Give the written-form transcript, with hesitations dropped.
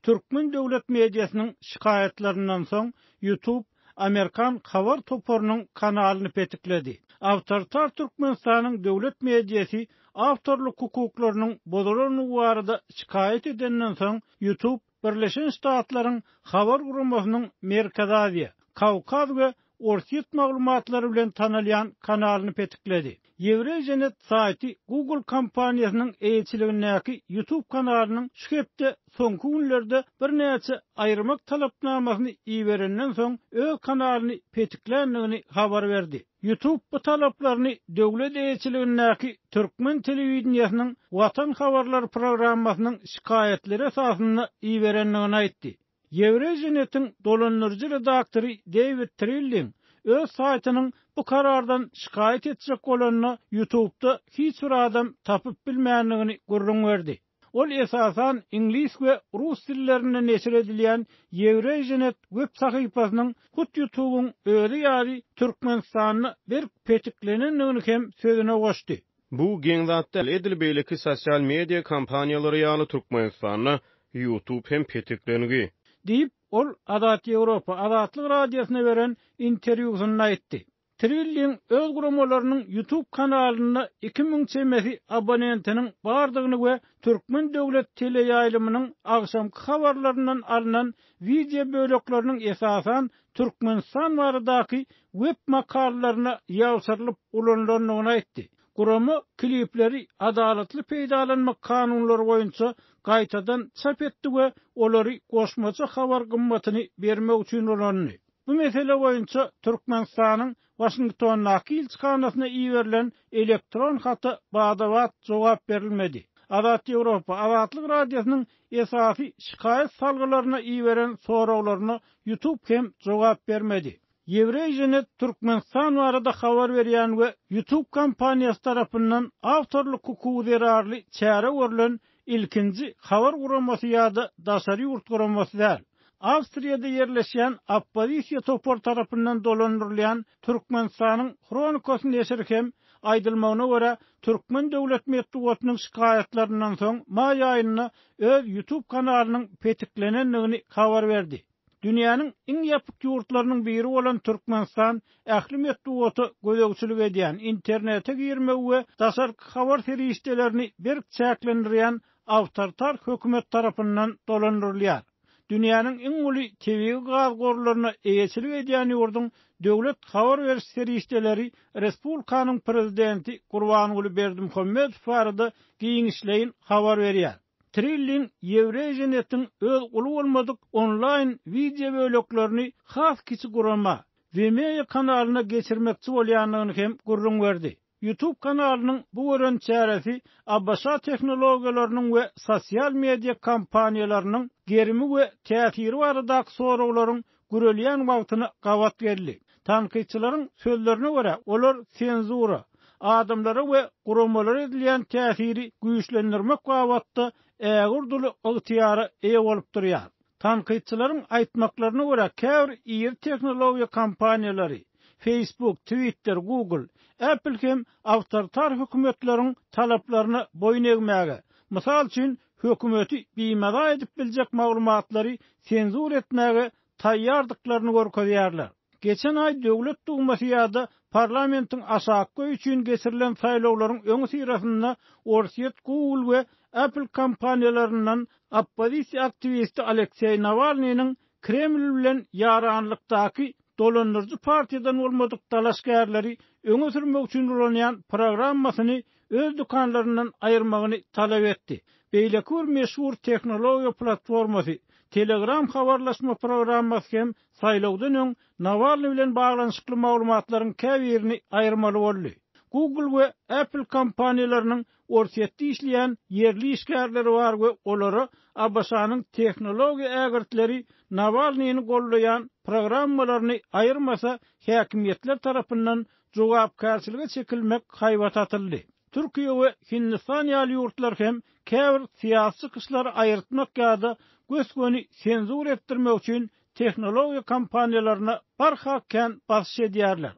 Türkmen döwlet mediasynyň şikayetlerinden soň YouTube Amerikan habar toporunyň kanalyny petikledi. Awtoritar Türkmenistanyň döwlet mediasy awtorluk hukuklarynyň bozulmagy barada şikayet edenden soň YouTube Birleşen Ştatlaryň habar guramasynyň Merkez Aziýa, Kawkaz we Orset maglumatlary bilen tanylýan kanalyny petikledi. Eurasianet saýty Google kompaniýasynyň eýçiligindäki YouTube kanalynyň şu hepde soňky günlerde bir näçe aýrymak talapnamasyny iýerenden soň öz kanalyny petiklendigini habar berdi. YouTube bu talaplaryny döwlet eýçiligindäki Türkmen telewizionynyň Watan habarlary programmasynyň şikayetleri esasynda iýerendigini aýtdy. Eurasianet'in dolandırıcı redaktöri David Trilling öz saytynyň bu karardan şikayet etjek bolanyny YouTube'da hiç bir adam tapyp bilmänligini görüň berdi. Ol esasan ingliz we rus dillerinde neşir edilýän Eurasianet web sahypasynyň hut YouTube'un öýle ýaly Türkmenistanyny bir petiklenendigini hem sözüne goşdy. Bu geňzatda edilbeýleki sosial media kampaniýalary ýaly Türkmenistanyny YouTube hem petiklenigi diýip ol Adat Ýewropa Adatlyk radiosyna beren interwýusynda aýtdy. Trilling öz guramalarynyň YouTube kanalyna 2000 çemesi abonentiniň bardygyny we Türkmen döwlet teleýaýlymynyň agşamky habarlaryndan alynan video bölekleriniň esasan Türkmenistan baradaky web makalaryna ýawsarylyp ulanýanlygyny aýtdy. Guramy klipleri adalatly peýdalanma kanunlary boýunça gaýtadan çap etdi we olary goşmaça habar gymmatyny bermek üçin ulandy. Bu mesele boýunça Türkmenistanyň Washingtondaky elçixanasyna iýerilen elektron haty badawat jogap berilmedi. Adat Ýewropa Adatlyk radiosynyň esasy şikayet salgylaryna iýeren sorawlaryna YouTube hem jogap bermedi. Eurasianet Türkmenistan barada habar berýän we YouTube kompaniýasy tarapyndan awtorluk hukuky zerarly çäre görülen ilkinji habar guramasy ýa-da daşary ýurt guramasy däl. Awstriýada ýerleşýän Opposisiýa topor tarapyndan dolandyrylýan Türkmenistanyň Kronikasy neşri aýdylmagyna görä Türkmen döwlet medeniýetiniň şikayetlerinden soň may aýyna öz YouTube kanalynyň petiklenendigini habar berdi. Dünýäniň iň ýapyk ýurtlarynyň biri bolan Türkmenistan ähli medeniýeti gözegçilik edýän internete girmek we daşary habar serişdelerini bir çäklendirýän awtoritar hökümet tarapyndan dolandyrylýar. Dünýäniň iň uly TV gazgorlaryna eýçilik edýän ýurdun döwlet habar beriş serişdeleri Respublikanyň prezidenti Gurbanuly Berdimuhammedow barada giňişleýin habar berýär. Trilling Eurasianet'in öz uly bolmadyk online video böleklerini has kiçi gurama Vimeo kanalyna geçirmekçi bolýanlygyny hem görüň berdi. YouTube kanalynyň bu görän çäresi abaşa tehnologiýalarynyň we sosial media kampaniýalarynyň gerimi we täsiri baradaky sorawlaryň görelýän wagtyny gawat berdi. Tanqidçilaryň sözlerine görä olar senzura, adamlara we guramalara edilýän täsiri güýçlendirmek gawatda ägirduly ygtyýary eýe bolup durýar. Tanqidçilaryň aýtmaklaryna görä käbir ýer tehnologiýa kampaniýalary Facebook, Twitter, Google, Apple hem awtoritar hökümetleriň talaplaryna boyun egmäge, mysal üçin hökümeti biýmada edip biljek maglumatlary senzur etmäge taýýardyklaryny görkezýärler. Geçen ay döwlet dumasy ýa-da parlamentiň aşaky üçin geçirilen saýlawlaryň öňü sirasynda Orset, Google we Apple kompaniýalaryndan oppozisiýa aktivisti Aleksey Navalnyň Kreml bilen ýaranlykdaky dolandırıcı partiýadan bolmadyk dalaşgärleri öňe sürmek üçin ulanýan programmasyny öz dukanlaryndan aýyrmagyny talap etdi. Beýlekur meşhur tehnologiýa platformasy Telegram habarlaşma programmasy hem saýlawdan öň Navalny bilen baglanyşykly maglumatlaryň käbirini aýyrmaly boldy. Google we Apple kompaniýalarynyň Orsetde işleýän yerli işgärleri bar we olary Abaşanyň tehnologiýa ägirtleri Navalnyny gollaýan programmalaryny aýyrmasa häkimetler tarapyndan jogapkärçilige çekilmek haýbat atyldy. Türkiýe we Hindistan ýaly ýurtlar hem käbir syýasy kyslar aýyrtmak ýa-da gösgöni senzur etdirmek üçin tehnologiýa kompaniýalaryna barhakkan basyş edýärler.